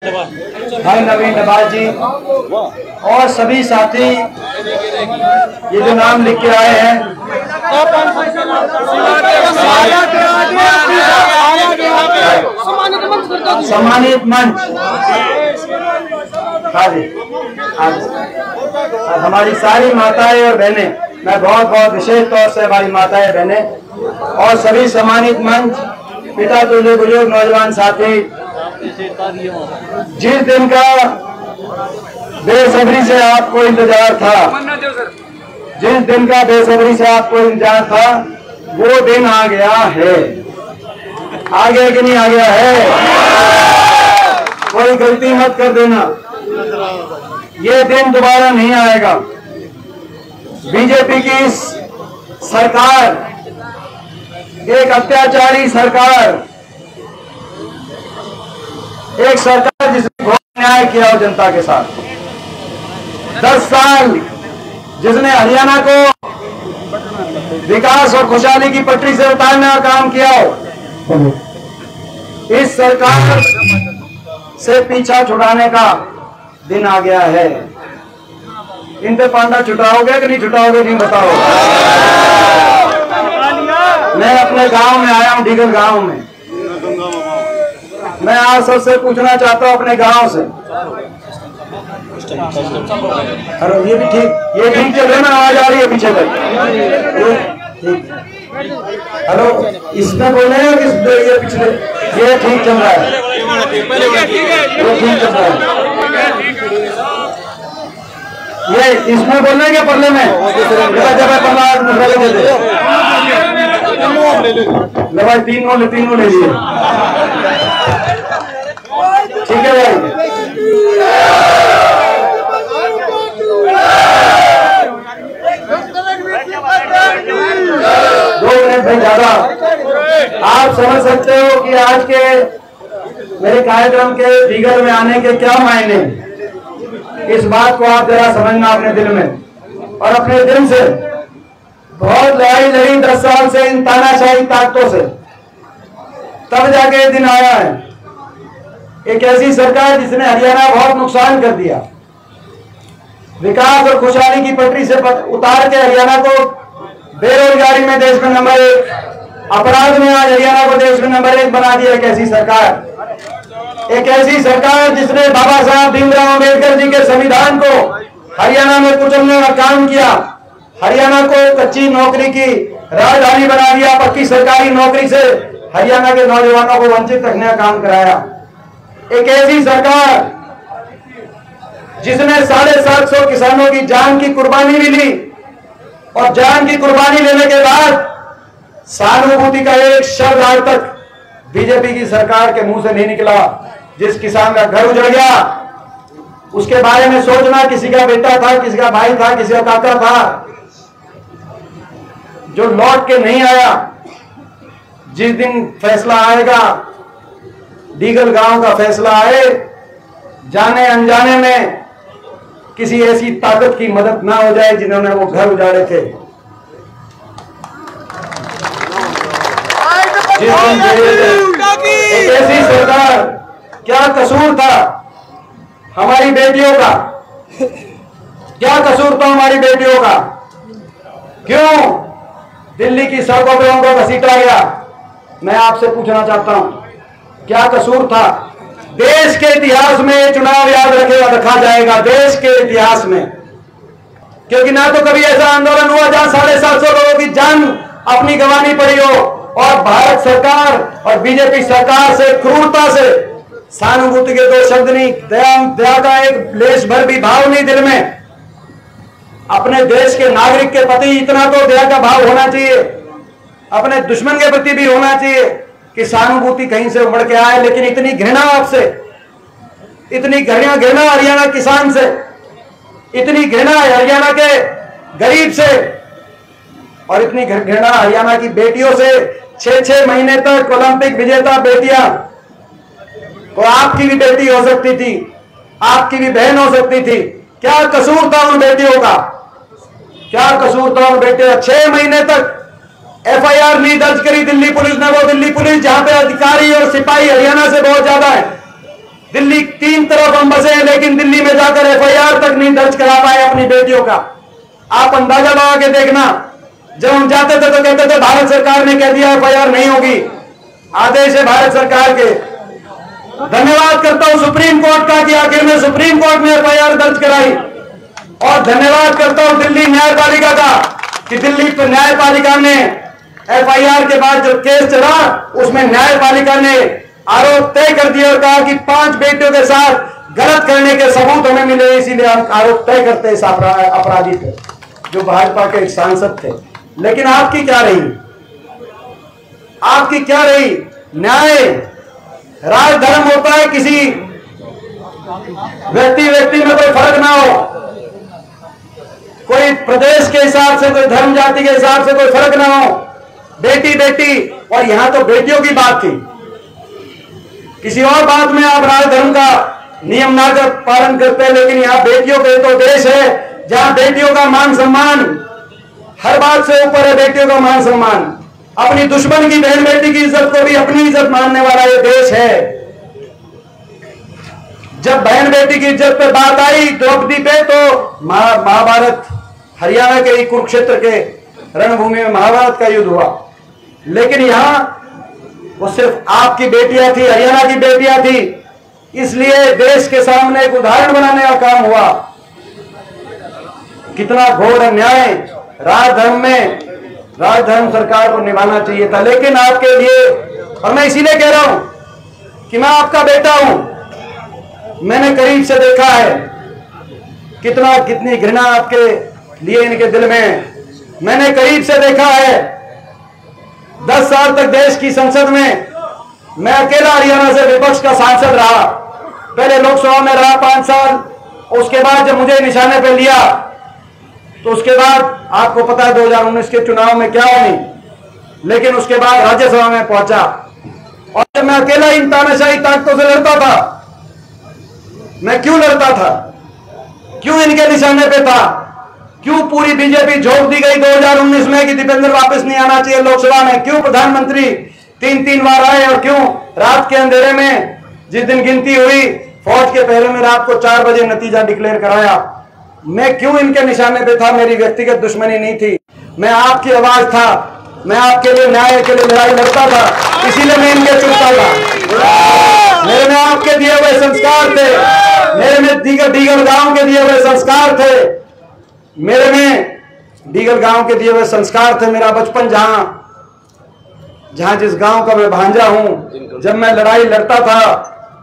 भाई नवीन नवाज जी और सभी साथी ये जो नाम लिख के आए हैं, सम्मानित मंच हमारी सारी माताएं और बहनें, मैं बहुत विशेष तौर से हमारी माताएं बहनें और सभी सम्मानित मंच, पिता तुल्य बुजुर्ग नौजवान साथी, जिस दिन का बेसब्री से आपको इंतजार था, जिस दिन का बेसब्री से आपको इंतजार था, वो दिन आ गया है। आ गया कि नहीं आ गया है? कोई गलती मत कर देना, ये दिन दोबारा नहीं आएगा। बीजेपी की सरकार एक अत्याचारी सरकार, एक सरकार जिसने घोर न्याय किया हो जनता के साथ। 10 साल जिसने हरियाणा को विकास और खुशहाली की पटरी से उतारने का काम किया हो, इस सरकार से पीछा छुड़ाने का दिन आ गया है। इन पे पांडा छुटाओगे कि नहीं छुटाओगे? नहीं बताओ। मैं अपने गांव में आया हूं, डीगल गांव में। मैं आज सबसे पूछना चाहता हूं अपने गांव से। अरे ये भी ठीक, ये ठीक चल रहा है ना? आवाज आ रही है पीछे तक? हेलो, इसमें बोले हैं कि ये पिछले, ये ठीक चल रहा है, ये ठीक चल रहा है। ये इसमें बोलने के पल्ले में जब ले भाई, तीनों ले लिए, ठीक है भाई। दो मिनट भाई ज्यादा। आप समझ सकते हो कि आज के मेरे कार्यक्रम के फिगर में आने के क्या मायने, इस बात को आप जरा समझना अपने दिल में और अपने दिल से। बहुत लड़ाई लड़ी 10 साल से इन तानाशाही ताकतों से, तब जाके ये दिन आया है। एक ऐसी सरकार जिसने हरियाणा बहुत नुकसान कर दिया, विकास और खुशहाली की पटरी से उतार के हरियाणा को बेरोजगारी में देश में नंबर 1, अपराध में आज हरियाणा को देश में नंबर 1 बना दिया। एक ऐसी सरकार जिसने बाबा साहब भीमराव अम्बेडकर जी के संविधान को हरियाणा में कुचलने का काम किया, हरियाणा को कच्ची नौकरी की राजधानी बना दिया, पक्की सरकारी नौकरी से हरियाणा के नौजवानों को वंचित रखने का काम कराया। एक ऐसी सरकार जिसने 750 किसानों की जान की कुर्बानी भी ली और जान की कुर्बानी लेने के बाद सहानुभूति का एक शब्द आज तक बीजेपी की सरकार के मुंह से नहीं निकला। जिस किसान का घर उजड़ गया, उसके बारे में सोचना, किसी का बेटा था, किसी का भाई था, किसी का काका था, जो लौट के नहीं आया। जिस दिन फैसला आएगा, डीगल गांव का फैसला आए, जाने अनजाने में किसी ऐसी ताकत की मदद ना हो जाए जिन्होंने वो घर उजाड़े थे। एक ऐसी सरकार, क्या कसूर था हमारी बेटियों का? क्या कसूर था हमारी बेटियों का? क्यों दिल्ली की सड़कों पर उनको घसीटा गया? मैं आपसे पूछना चाहता हूं, क्या कसूर था? देश के इतिहास में चुनाव याद रखा जाएगा, देश के इतिहास में, क्योंकि ना तो कभी ऐसा आंदोलन हुआ जहां 750 लोगों की जान अपनी गंवानी पड़ी हो और भारत सरकार और बीजेपी सरकार से क्रूरता से सहानुभूति के 2 शब्द नहीं, दया का एक लेश भर भी भाव नहीं दिल में। अपने देश के नागरिक के प्रति इतना तो दया का भाव होना चाहिए, अपने दुश्मन के प्रति भी होना चाहिए कि सहानुभूति कहीं से उमड़ के आए। लेकिन इतनी घृणा आपसे, इतनी घृणा हरियाणा किसान से, इतनी घृणा हरियाणा के गरीब से और इतनी घृणा हरियाणा की बेटियों से। 6-6 महीने तक ओलंपिक विजेता बेटियां, तो आपकी भी बेटी हो सकती थी, आपकी भी बहन हो सकती थी। क्या कसूर था उन बेटियों का? क्या कसूर था उन बेटियों? 6 महीने तक FIR नहीं दर्ज करी दिल्ली पुलिस ने। वो दिल्ली पुलिस जहां पे अधिकारी और सिपाही हरियाणा से बहुत ज्यादा है, दिल्ली 3 तरफ हम बसे हैं, लेकिन दिल्ली में जाकर एफआईआर तक नहीं दर्ज करा पाए अपनी बेटियों का। आप अंदाजा लगा के देखना, जब हम जाते थे तो कहते थे भारत सरकार ने कह दिया एफआईआर नहीं होगी, आदेश है भारत सरकार के। धन्यवाद करता हूं सुप्रीम कोर्ट का कि आखिर में सुप्रीम कोर्ट ने एफआईआर दर्ज कराई, और धन्यवाद करता हूं दिल्ली न्यायपालिका का कि दिल्ली न्यायपालिका ने एफआईआर के बाद जो केस चला उसमें न्यायपालिका ने आरोप तय कर दिया और कहा कि 5 बेटियों के साथ गलत करने के सबूत हमें मिले, इसीलिए हम आरोप तय करते इस अपराधी पे, जो भाजपा के एक सांसद थे। लेकिन आपकी क्या रही? आपकी क्या रही? न्याय राजधर्म होता है, किसी व्यक्ति में कोई फर्क ना हो, कोई प्रदेश के हिसाब से, कोई धर्म जाति के हिसाब से कोई फर्क ना हो, बेटी बेटी। और यहां तो बेटियों की बात थी, किसी और बात में आप राजधर्म का नियम ना कर पालन करते हैं, लेकिन यहां बेटियों के तो देश है जहां बेटियों का मान सम्मान हर बात से ऊपर है। बेटियों का मान सम्मान, अपनी दुश्मन की बहन बेटी की इज्जत को भी अपनी इज्जत मानने वाला ये देश है। जब बहन बेटी की इज्जत पे बात आई द्रौपदी पे, तो महाभारत, हरियाणा के कुरुक्षेत्र के रणभूमि में महाभारत का युद्ध हुआ। लेकिन यहां वो सिर्फ आपकी बेटियां थी, हरियाणा की बेटियां थी, इसलिए देश के सामने एक उदाहरण बनाने का काम हुआ। कितना घोर अन्याय राजधर्म में, राजधर्म सरकार को निभाना चाहिए था। लेकिन आपके लिए, और मैं इसीलिए कह रहा हूं कि मैं आपका बेटा हूं, मैंने करीब से देखा है कितनी घृणा आपके लिए इनके दिल में है। मैंने करीब से देखा है, 10 साल तक देश की संसद में मैं अकेला हरियाणा से विपक्ष का सांसद रहा। पहले लोकसभा में रहा 5 साल, उसके बाद जब मुझे निशाने पे लिया तो उसके बाद आपको पता है 2019 के चुनाव में क्या हुई, लेकिन उसके बाद राज्यसभा में पहुंचा। और जब मैं अकेला इन तानाशाही ताकतों से लड़ता था, मैं क्यों लड़ता था, क्यों इनके निशाने पे था, क्यों पूरी बीजेपी झोंक दी गई 2019 में कि दीपेंद्र वापस नहीं आना चाहिए लोकसभा में, क्यों प्रधानमंत्री 3-3 बार आए, और क्यों रात के अंधेरे में जिस दिन गिनती हुई फौज के पहरे में रात को 4 बजे नतीजा डिक्लेयर कराया, मैं क्यों इनके निशाने पे था? मेरी व्यक्तिगत दुश्मनी नहीं थी, मैं आपकी आवाज था, मैं आपके लिए न्याय के लिए लड़ाई लड़ता था, इसीलिए मैं इनके चुपता था। मेरे में आपके दिए हुए संस्कार थे, मेरे में डीगल गांव के दिए हुए संस्कार थे, मेरे में डीगल गांव के दिए हुए संस्कार थे। मेरा बचपन जहां जिस गांव का मैं भांजा हूं, जब मैं लड़ाई लड़ता था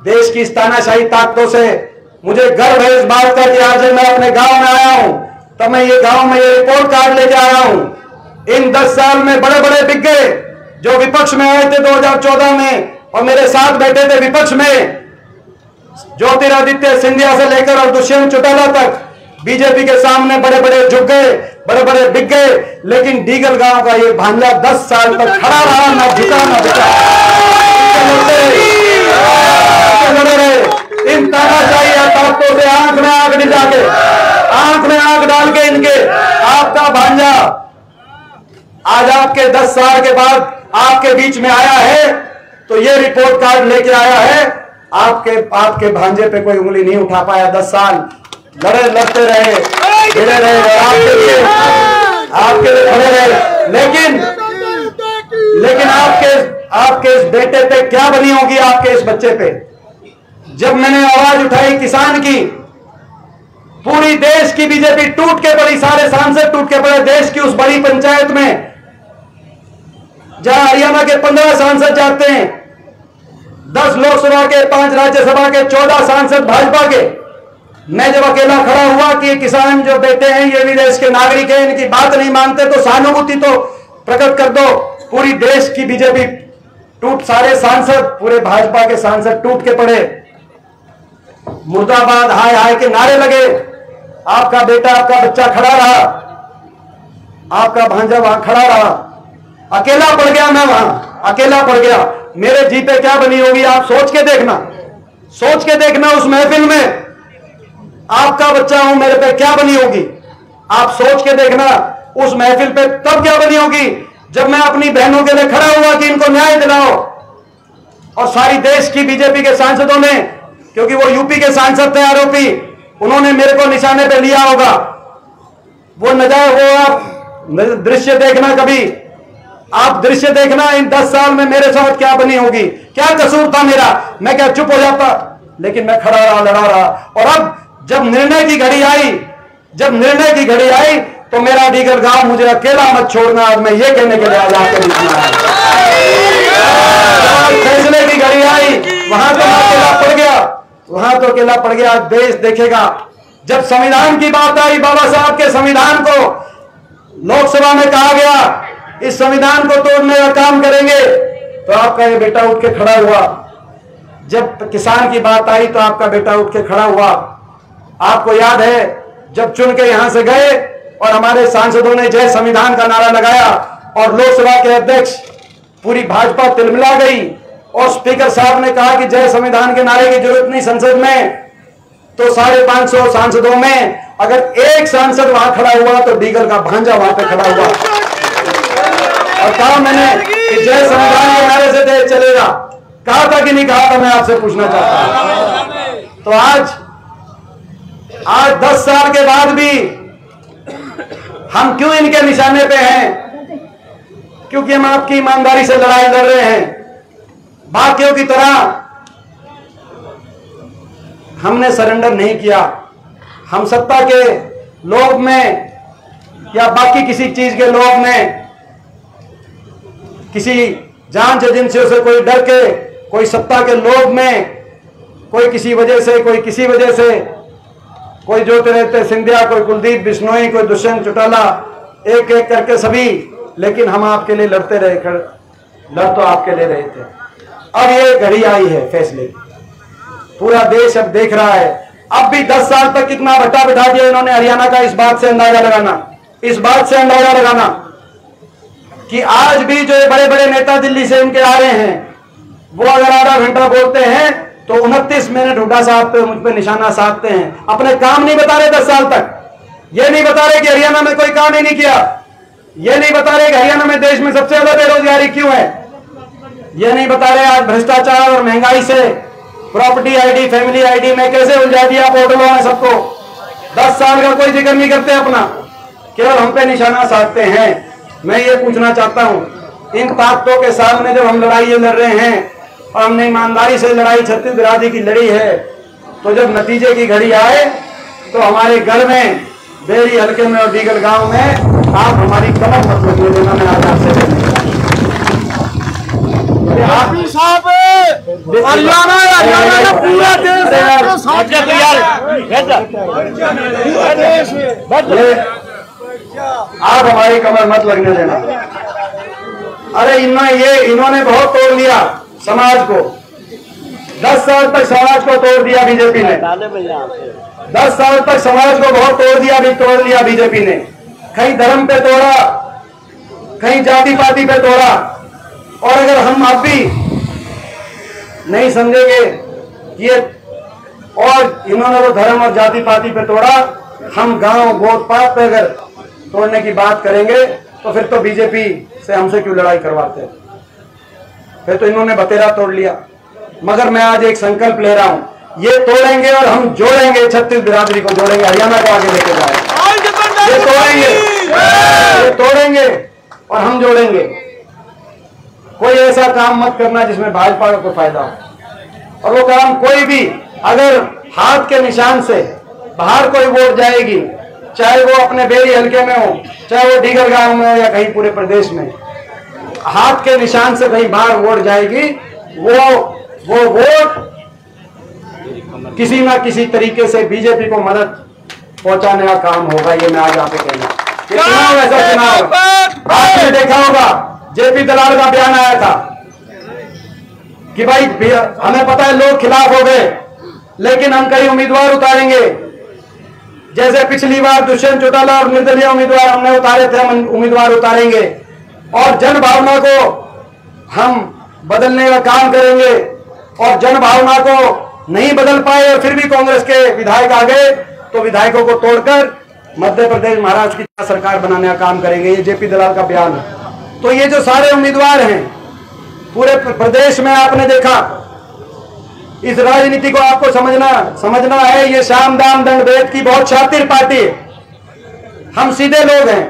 देश की इस तानाशाही ताकतों से, मुझे गर्व है इस बात का कि आज मैं अपने गांव में आया हूं, तब मैं ये गांव में ये रिपोर्ट कार्ड लेके आया हूं। इन 10 साल में बड़े बड़े दिग्गज जो विपक्ष में आए थे 2014 में और मेरे साथ बैठे थे विपक्ष में, ज्योतिरादित्य सिंधिया से लेकर और दुष्यंत चौटाला तक बीजेपी के सामने बड़े बड़े झुक गए, बड़े बड़े बिक गए, लेकिन डीगल गांव का ये भांजा 10 साल तक खड़ा रहा, ना झुका ना बिका। इन तानाशाही ताकतों से आंख में आंख दिला के, आंख में आंख डाल के इनके, आपका भांजा आज आपके 10 साल के बाद आपके बीच में आया है, तो ये रिपोर्ट कार्ड लेके आया है। आपके भांजे पे कोई उंगली नहीं उठा पाया। 10 साल लड़ते रहे, भिड़े रहे, आपके लिए खड़े रहे, लेकिन आपके इस बेटे पे क्या बनी होगी, आपके इस बच्चे पे। जब मैंने आवाज उठाई किसान की, पूरी देश की बीजेपी टूट के पड़ी, सारे सांसद टूट के पड़े। देश की उस बड़ी पंचायत में जहां हरियाणा के 15 सांसद जाते हैं, 10 लोकसभा के, 5 राज्यसभा के, 14 सांसद भाजपा के, मैं जब अकेला खड़ा हुआ कि किसान जो बेटे हैं ये भी देश के नागरिक हैं, इनकी बात नहीं मानते तो सहानुभूति तो प्रकट कर दो। पूरी देश की बीजेपी टूट, सारे सांसद, पूरे भाजपा के सांसद टूट के पड़े। मुर्दाबाद हाय हाय के नारे लगे। आपका बेटा, आपका बच्चा खड़ा रहा, आपका भांजा वहां खड़ा रहा, अकेला पड़ गया, मैं वहां अकेला पड़ गया। मेरे जी पे क्या बनी होगी आप सोच के देखना, सोच के देखना। उस महफिल में आपका बच्चा हूं, मेरे पे क्या बनी होगी आप सोच के देखना। उस महफिल पे तब क्या बनी होगी जब मैं अपनी बहनों के लिए खड़ा हुआ कि इनको न्याय दिलाओ, और सारी देश की बीजेपी के सांसदों ने क्योंकि वो यूपी के सांसद थे आरोपी, उन्होंने मेरे को निशाने पे लिया होगा। वो नजायज, वो आप दृश्य देखना, कभी आप दृश्य देखना इन 10 साल में मेरे साथ क्या बनी होगी। क्या कसूर था मेरा? मैं क्या चुप हो जाता? लेकिन मैं खड़ा रहा, लड़ा रहा। और अब जब निर्णय की घड़ी आई तो मेरा डीगर गांव मुझे अकेला मत छोड़ना। आज मैं ये कहने के लिए आज आपके बीच में आया। फैसले की घड़ी आई, वहां तो अकेला पड़ गया। देश देखेगा। जब संविधान की बात आई, बाबा साहब के संविधान को लोकसभा में कहा गया इस संविधान को तोड़ने का काम करेंगे, तो आपका ये बेटा उठ के खड़ा हुआ। जब किसान की बात आई तो आपका बेटा उठ के खड़ा हुआ। आपको याद है जब चुन के यहां से गए और हमारे सांसदों ने जय संविधान का नारा लगाया और लोकसभा के अध्यक्ष पूरी भाजपा तिलमिला गई और स्पीकर साहब ने कहा कि जय संविधान के नारे की जरूरत नहीं संसद में। तो 550 सांसदों में अगर एक सांसद वहां खड़ा हुआ तो डीगर का भांजा वहां पे खड़ा हुआ और कहा मैंने कि जय संविधान के नारे से देश चलेगा। कहा था कि नहीं कहा था? मैं आपसे पूछना चाहता हूं। तो आज 10 साल के बाद भी हम क्यों इनके निशाने पे हैं? क्योंकि हम आपकी ईमानदारी से लड़ाई लड़ रहे हैं। बाकियों की तरह हमने सरेंडर नहीं किया। हम सत्ता के लोभ में या बाकी किसी चीज के लोभ में, किसी जांच एजेंसियों से कोई डर के, कोई सत्ता के लोभ में, कोई किसी वजह से, कोई किसी वजह से, कोई ज्योतिरादित्य सिंधिया, कोई कुलदीप बिश्नोई, कोई दुष्यंत चौटाला, एक एक करके सभी। लेकिन हम आपके लिए लड़ते रहे, लड़ तो आपके लिए रहे थे। अब ये घड़ी आई है फैसले की। पूरा देश अब देख रहा है। अब भी 10 साल तक कितना भट्टा बिठा दिया इन्होंने हरियाणा का। इस बात से अंदाजा लगाना कि आज भी जो बड़े बड़े नेता दिल्ली से इनके आ रहे हैं, वो अगर आधा घंटा बोलते हैं तो 29 मिनट हुड्डा साहब पे, मुझ पे निशाना साधते हैं। अपने काम नहीं बता रहे 10 साल तक। ये नहीं बता रहे कि हरियाणा में कोई काम ही नहीं किया। ये नहीं बता रहे कि हरियाणा में देश में सबसे ज्यादा बेरोजगारी क्यों है। ये नहीं बता रहे आज भ्रष्टाचार और महंगाई से प्रॉपर्टी आईडी, फैमिली आईडी में कैसे उलझा दिया पोर्टलों में सबको। 10 साल का कोई जिक्र नहीं करते अपना, केवल हम पे निशाना साधते हैं। मैं ये पूछना चाहता हूं, इन ताकतों के सामने जब हम लड़ाई लड़ रहे हैं और हमने ईमानदारी से लड़ाई छत्तीस बिरादरी की लड़ी है, तो जब नतीजे की घड़ी आए तो हमारे घर में, बेरी हल्के में और डीगर गांव में आप हमारी कमर मत लगने देना। मैं आज आपसे आप हमारी कमर मत लगने देना। अरे इन्होंने बहुत तोड़ दिया समाज को। 10 साल तक समाज को तोड़ दिया बीजेपी ने। 10 साल तक समाज को बहुत तोड़ दिया बीजेपी ने। कहीं धर्म पे तोड़ा, कहीं जाति पाति पे तोड़ा। और अगर हम अब भी नहीं समझेंगे ये, और इन्होंने वो धर्म और जाति पाति पे तोड़ा, हम गांव गोद पात पे अगर तोड़ने की बात करेंगे तो फिर तो बीजेपी से हमसे क्यों लड़ाई करवाते हैं? फिर तो इन्होंने बतेरा तोड़ लिया। मगर मैं आज एक संकल्प ले रहा हूं, ये तोड़ेंगे और हम जोड़ेंगे, छत्तीस बिरादरी को जोड़ेंगे, हरियाणा को आगे लेके जाएंगे। ये तोड़ेंगे और हम जोड़ेंगे। कोई ऐसा काम मत करना जिसमें भाजपा का कोई फायदा हो। और वो काम कोई भी, अगर हाथ के निशान से बाहर कोई वोट जाएगी, चाहे वो अपने बेरी हल्के में हो, चाहे वो डीगर गांव में हो या कहीं पूरे प्रदेश में, हाथ के निशान से कहीं बाहर वोट जाएगी, वो वोट किसी ना किसी तरीके से बीजेपी को मदद पहुंचाने का काम होगा। ये मैं आज आपसे कहना, चुनाव ऐसा चुनाव आपने देखा होगा, जेपी दलाल का बयान आया था कि भाई हमें पता है लोग खिलाफ हो गए, लेकिन हम कई उम्मीदवार उतारेंगे। जैसे पिछली बार दुष्यंत चौटाला और निर्दलीय उम्मीदवार हमने उतारे थे, हम उम्मीदवार उतारेंगे और जन भावना को हम बदलने का काम करेंगे। और जन भावना को नहीं बदल पाए और फिर भी कांग्रेस के विधायक आ गए, तो विधायकों को तोड़कर मध्य प्रदेश, महाराष्ट्र की सरकार बनाने का काम करेंगे। ये जेपी दलाल का बयान है। तो ये जो सारे उम्मीदवार हैं पूरे प्रदेश में, आपने देखा इस राजनीति को आपको समझना है। ये साम दाम दंड भेद की बहुत शातिर पार्टी है। हम सीधे लोग हैं,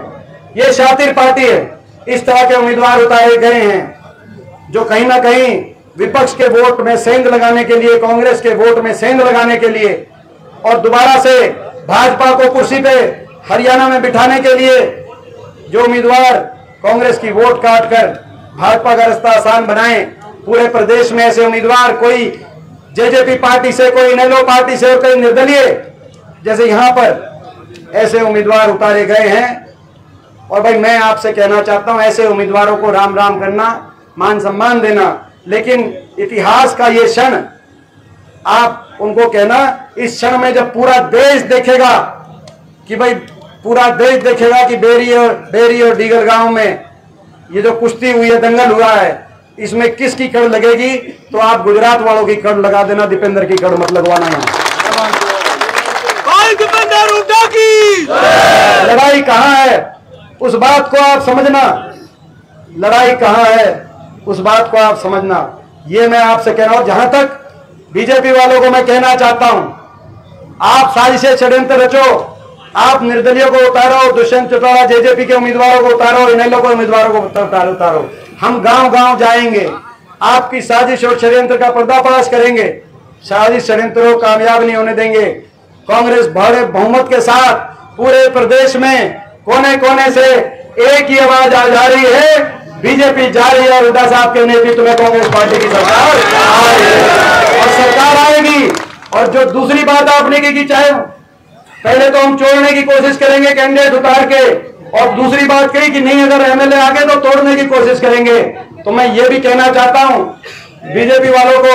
ये शातिर पार्टी है। इस तरह के उम्मीदवार उतारे गए हैं जो कहीं ना कहीं विपक्ष के वोट में सेंध लगाने के लिए, कांग्रेस के वोट में सेंध लगाने के लिए और दोबारा से भाजपा को कुर्सी पे हरियाणा में बिठाने के लिए जो उम्मीदवार कांग्रेस की वोट काट कर भाजपा का रास्ता आसान बनाए। पूरे प्रदेश में ऐसे उम्मीदवार, कोई जेजेपी पार्टी से, कोई इनेलो पार्टी से और कोई निर्दलीय, जैसे यहां पर ऐसे उम्मीदवार उतारे गए हैं। और भाई मैं आपसे कहना चाहता हूं, ऐसे उम्मीदवारों को राम राम करना, मान सम्मान देना, लेकिन इतिहास का ये क्षण आप उनको कहना, इस क्षण में जब पूरा देश देखेगा कि भाई पूरा देश देखेगा कि बेरी और डीगर गांव में ये जो कुश्ती हुई है, दंगल हुआ है, इसमें किसकी कड़ लगेगी, तो आप गुजरात वालों की कड़ लगा देना, दीपेंद्र की कड़ मत लगवाना। लड़ाई कहां है उस बात को आप समझना, लड़ाई कहां है उस बात को आप समझना, ये मैं आपसे कह रहा हूं। जहां तक बीजेपी वालों को मैं कहना चाहता हूं, आप साजिशें षड्यंत्र रचो, आप निर्दलियों को उतारो, दुष्यंत चौटाला जेजेपी के उम्मीदवारों को उतारो, इनेलो के उम्मीदवारों को उतारो। हम गांव गांव जाएंगे, आपकी साजिश और षड्यंत्र का पर्दाफाश करेंगे। साजिश षड्यंत्र को कामयाब नहीं होने देंगे। कांग्रेस बड़े बहुमत के साथ पूरे प्रदेश में कोने कोने से एक ही आवाज आ जा रही है, बीजेपी जा रही है और हुड्डा साहब के नेतृत्व में कांग्रेस पार्टी की सरकार आ रही है और सरकार आएगी। और जो दूसरी बात आपने की कि चाहे पहले तो हम छोड़ने की कोशिश करेंगे कैंडिडेट उतार के, और दूसरी बात कही कि नहीं अगर एमएलए आ गए तो तोड़ने की कोशिश करेंगे। तो मैं ये भी कहना चाहता हूं बीजेपी वालों को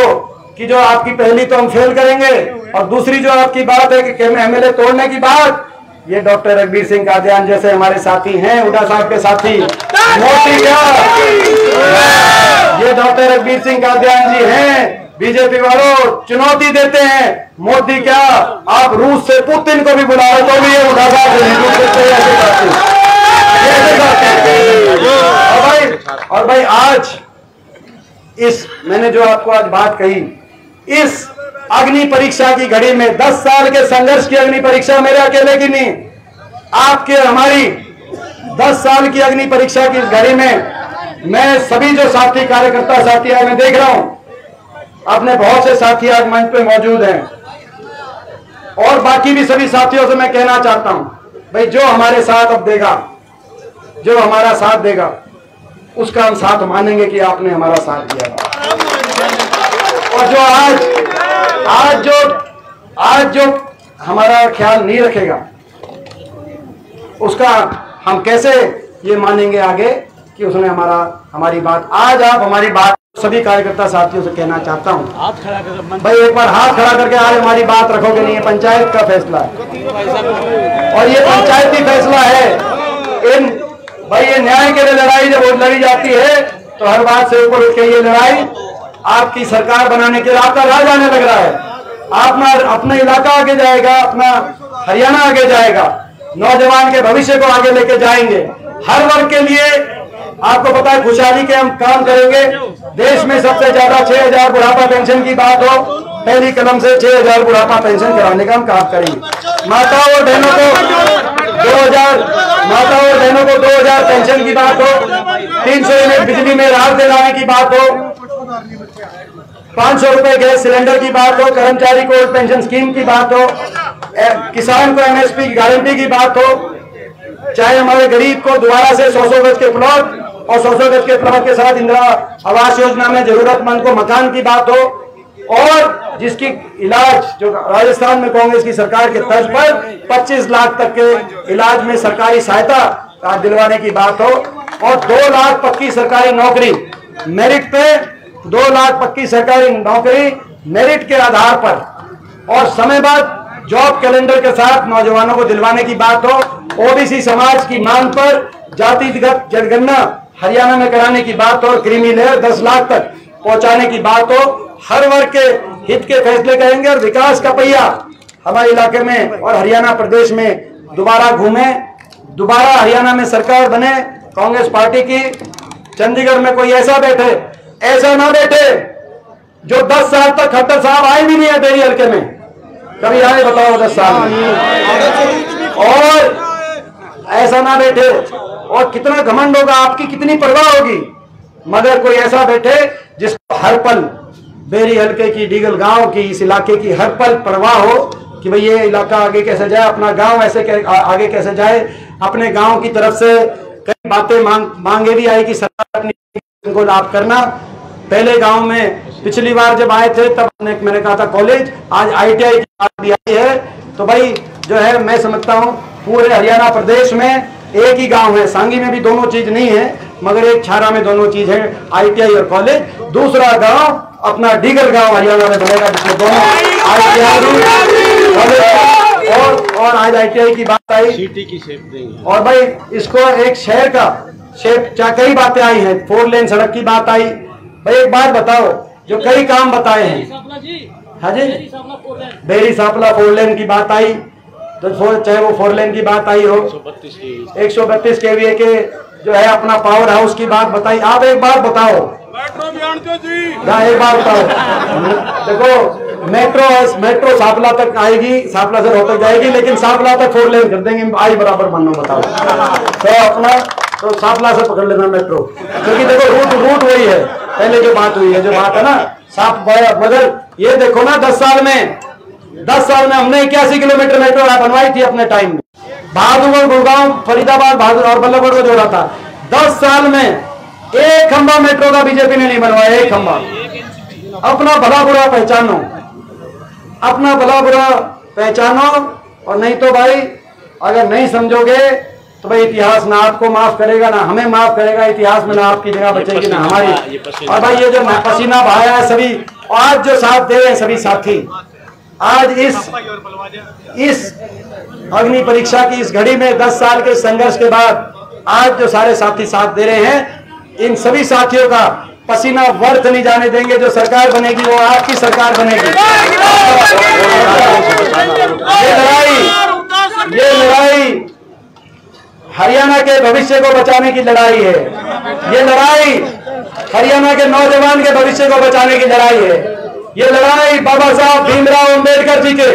कि जो आपकी पहली तो हम फेल करेंगे, और दूसरी जो आपकी बात है कि एमएलए तोड़ने की बात, ये डॉक्टर रघुवीर सिंह कादियान जैसे हमारे साथी हैं, हुड्डा साहब के साथी, मोदी क्या, ये डॉक्टर रघुवीर सिंह कादियान जी हैं। बीजेपी वालों चुनौती देते हैं, मोदी क्या आप रूस से पुतिन को भी बुला रहे तो भी ये हुड्डा साहब और भाई आज इस मैंने जो आपको आज बात कही, इस अग्नि परीक्षा की घड़ी में 10 साल के संघर्ष की अग्नि परीक्षा मेरे अकेले की नहीं, आपके हमारी 10 साल की अग्नि परीक्षा की घड़ी में मैं सभी जो साथी कार्यकर्ता साथी मैं देख रहा हूं, अपने बहुत से साथी आज मंच पे मौजूद हैं और बाकी भी सभी साथियों से मैं कहना चाहता हूं, भाई जो हमारे साथ अब देगा, जो हमारा साथ देगा उसका हम साथ मानेंगे कि आपने हमारा साथ दिया। और जो आज जो हमारा ख्याल नहीं रखेगा उसका हम कैसे ये मानेंगे आगे कि उसने हमारी बात, आज आप हमारी बात सभी कार्यकर्ता साथियों से कहना चाहता हूं, हाथ खड़ा कर भाई, एक बार हाथ खड़ा करके आज हमारी बात रखोगे नहीं, ये पंचायत का फैसला है और ये पंचायती फैसला है। भाई ये न्याय के लिए लड़ाई जब लड़ी जाती है तो हर बात से ऊपर उठ के ये लड़ाई आपकी सरकार बनाने के राह जाने लग रहा है। अपना इलाका आगे जाएगा, अपना हरियाणा आगे जाएगा, नौजवान के भविष्य को आगे लेके जाएंगे। हर वर्ग के लिए आपको पता है खुशहाली के हम काम करेंगे। देश में सबसे ज्यादा 6,000 बुढ़ापा पेंशन की बात हो, पहली कलम से 6,000 बुढ़ापा पेंशन कराने का हम काम करेंगे। माताओं और बहनों को 2,000 पेंशन की बात हो, 300 यूनिट बिजली में राहत दिलाने की बात हो, 500 रुपए गैस सिलेंडर की बात हो, कर्मचारी को पेंशन स्कीम की बात हो, किसान को एमएसपी की गारंटी की बात हो, चाहे हमारे गरीब को दोबारा से 100 गज के प्लॉट और 100 गज के प्लॉट के साथ इंदिरा आवास योजना में जरूरतमंद को मकान की बात हो, और जिसकी इलाज जो राजस्थान में कांग्रेस की सरकार के तर्ज पर 25 लाख तक के इलाज में सरकारी सहायता दिलवाने की बात हो, और 2 लाख पक्की सरकारी नौकरी मेरिट पे, 2 लाख पक्की सरकारी नौकरी मेरिट के आधार पर और समय बाद जॉब कैलेंडर के साथ नौजवानों को दिलवाने की बात हो, ओबीसी समाज की मांग पर जातिगत जनगणना हरियाणा में कराने की बात हो, क्रीमी लेयर 10 लाख तक पहुंचाने की बात हो। हर वर्ग के हित के फैसले करेंगे और विकास का पहिया हमारे इलाके में और हरियाणा प्रदेश में दोबारा घूमे, दोबारा हरियाणा में सरकार बने कांग्रेस पार्टी की। चंडीगढ़ में कोई ऐसा ना बैठे जो 10 साल तक खट्टर साहब आए भी नहीं है बेरी हल्के में, कभी आए बताओ 10 साल में? और ऐसा ना बैठे, और कितना घमंड होगा, आपकी कितनी परवाह होगी, मगर कोई ऐसा बैठे जिसको हर पल बेरी हल्के की, डीगल गांव की, इस इलाके की हर पल परवाह हो कि भाई ये इलाका आगे कैसे जाए, अपना गांव ऐसे आगे कैसे जाए। अपने गांव की तरफ से कई बातें मांगे भी आई कि सरकार को लाभ करना। पहले गांव में पिछली बार जब आए थे तब मैंने कहा था कॉलेज, आज ITI की बात भी आई है। तो भाई जो है, मैं समझता हूँ पूरे हरियाणा प्रदेश में एक ही गांव है, सांगी में भी दोनों चीज नहीं है, मगर एक छारा में दोनों चीज है, ITI और कॉलेज। दूसरा गांव अपना डीगल गांव हरियाणा में बनेगा, जिसमें दोनों और आज ITI की बात आई, सिटी की शेप देंगे। और भाई इसको एक शहर का शेप, चाहे कई बातें आई हैं, 4 लेन सड़क की बात आई। भाई एक बात बताओ, जो कई काम बताए हैं, हाँ जी, बेरी सापला 4 लेन की बात आई, तो चाहे वो 4 लेन की बात आई हो, 132 kVA के जो है अपना पावर हाउस की बात बताई। आप एक बात बताओ, एक बात बताओ, देखो मेट्रो सापला तक आएगी, सापला से रोहतक जाएगी, लेकिन सापला तक 4 लेन कर देंगे, आई बराबर मानो, बताओ। तो अपना तो सापला से पकड़ लेना मेट्रो, क्योंकि देखो रूट वही है, पहले जो बात हुई है, जो बात है ना साफ। मगर ये देखो ना, 10 साल में हमने 81 किलोमीटर मेट्रो बनवाई थी अपने टाइम में। बहादुरगढ़, गुड़गांव, फरीदाबाद, बहादुर और बल्लभगढ़ को जोड़ा था। 10 साल में एक खंबा मेट्रो का बीजेपी ने नहीं बनवाया, एक खंबा। अपना भला बुरा पहचानो, अपना भला बुरा पहचानो, और नहीं तो भाई अगर नहीं समझोगे तो भाई इतिहास ना आपको माफ करेगा, ना हमें माफ करेगा। इतिहास में ना आपकी जगह बचेगी, ना हमारी। और भाई ये जो पसीना बहाया है सभी, आज जो साथ दे रहे हैं सभी साथी, आज इस अग्नि परीक्षा की इस घड़ी में 10 साल के संघर्ष के बाद आज जो सारे साथी साथ दे रहे हैं, इन सभी साथियों का पसीना व्यर्थ नहीं जाने देंगे। जो सरकार बनेगी वो आपकी सरकार बनेगी। ये लड़ाई हरियाणा के भविष्य को बचाने की लड़ाई है। ये लड़ाई हरियाणा के नौजवान के भविष्य को बचाने की लड़ाई है। ये लड़ाई बाबा साहब भीमराव अंबेडकर जी के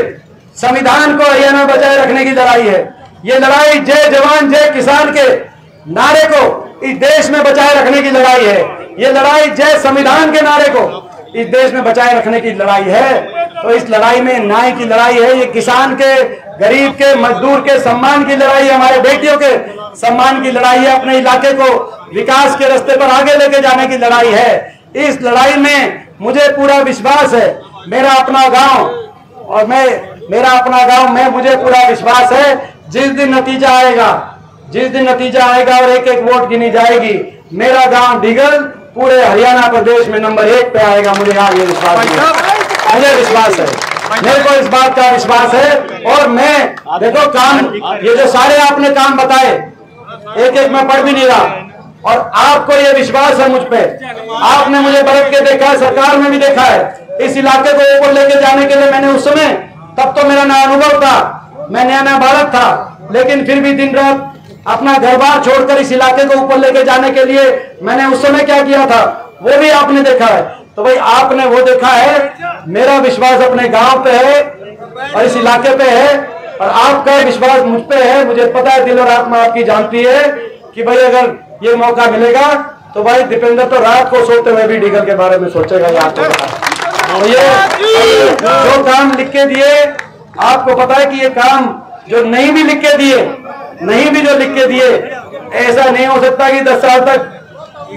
संविधान को हरियाणा बचाए रखने की लड़ाई है। ये लड़ाई जय जवान जय किसान के नारे को इस देश में बचाए रखने की लड़ाई है। ये लड़ाई जय संविधान के नारे को इस देश में बचाए रखने की लड़ाई है। तो इस लड़ाई में न्याय की लड़ाई है। ये किसान के, गरीब के, मजदूर के सम्मान की लड़ाई है। हमारे बेटियों के सम्मान की लड़ाई है। अपने इलाके को विकास के रास्ते पर आगे लेके जाने की लड़ाई है। इस लड़ाई में मुझे पूरा विश्वास है। मेरा अपना गांव और मेरा अपना गांव में मुझे पूरा विश्वास है, जिस दिन नतीजा आएगा और एक एक वोट गिनी जाएगी, मेरा गांव डीगल पूरे हरियाणा प्रदेश में नंबर 1 पे आएगा। मुझे ये विश्वास है, मुझे विश्वास है, मेरे को इस बात का विश्वास है। और मैं देखो काम, ये जो सारे आपने काम बताए, एक एक मैं पढ़ भी नहीं रहा, और आपको ये विश्वास है मुझ पे। आपने मुझे बरत के देखा है, सरकार में भी देखा है। इस इलाके को ऊपर लेके जाने के लिए मैंने उस समय, तब तो मेरा नया अनुभव था, मैं नया बालक था, लेकिन फिर भी दिन रात अपना घर बार छोड़कर इस इलाके को ऊपर लेके जाने के लिए मैंने उस समय क्या किया था, वो भी आपने देखा है। तो भाई आपने वो देखा है। मेरा विश्वास अपने गांव पे है और इस इलाके पे है, और आपका विश्वास मुझ पे है। मुझे पता है, दिल और आत्मा आपकी जानती है कि भाई अगर ये मौका मिलेगा तो भाई दीपेंद्र तो रात को सोते हुए भी डीगल के बारे में सोचेगा। ये आपको पता है। और ये जो काम लिख के दिए, आपको पता है कि ये काम जो नहीं भी लिख के दिए, ऐसा नहीं हो सकता कि 10 साल तक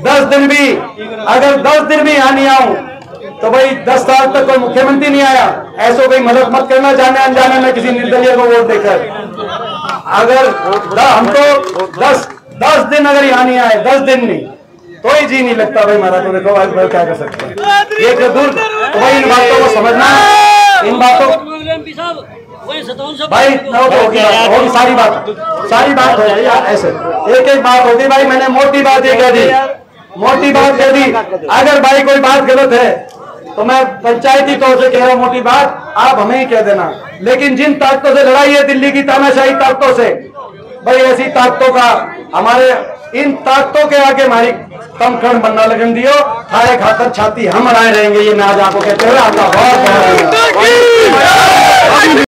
10 दिन भी, अगर 10 दिन भी यहाँ नहीं आऊं तो भाई 10 साल तक कोई मुख्यमंत्री नहीं आया। ऐसो कोई मदद मत करना जाने अनजाने में किसी निर्दलीय को वोट देकर। अगर हमको 10 दिन अगर यहाँ नहीं आए, 10 दिन नहीं, तो ही जी नहीं लगता भाई हमारा। तो देखो आज मैं क्या कर सकते हैं, ये दूर। तो भाई इन बातों को समझना, इन बातों भाई होगी, सारी बात हो गई यार। ऐसे एक एक बात होगी भाई। मैंने मोटी बात ये कह दी, अगर भाई कोई बात गलत है तो मैं पंचायती तौर से कह रहा हूँ, मोटी बात आप हमें ही कह देना। लेकिन जिन ताकतों से लड़ाई है, दिल्ली की तानाशाही ताकतों से, भाई ऐसी ताकतों का हमारे इन ताकतों के आगे हमारी तमखण बनना लगन दियो, थारे खातर छाती हम अड़ाए रहेंगे। ये मैं आज आपको कहते हुए आपका बहुत बहुत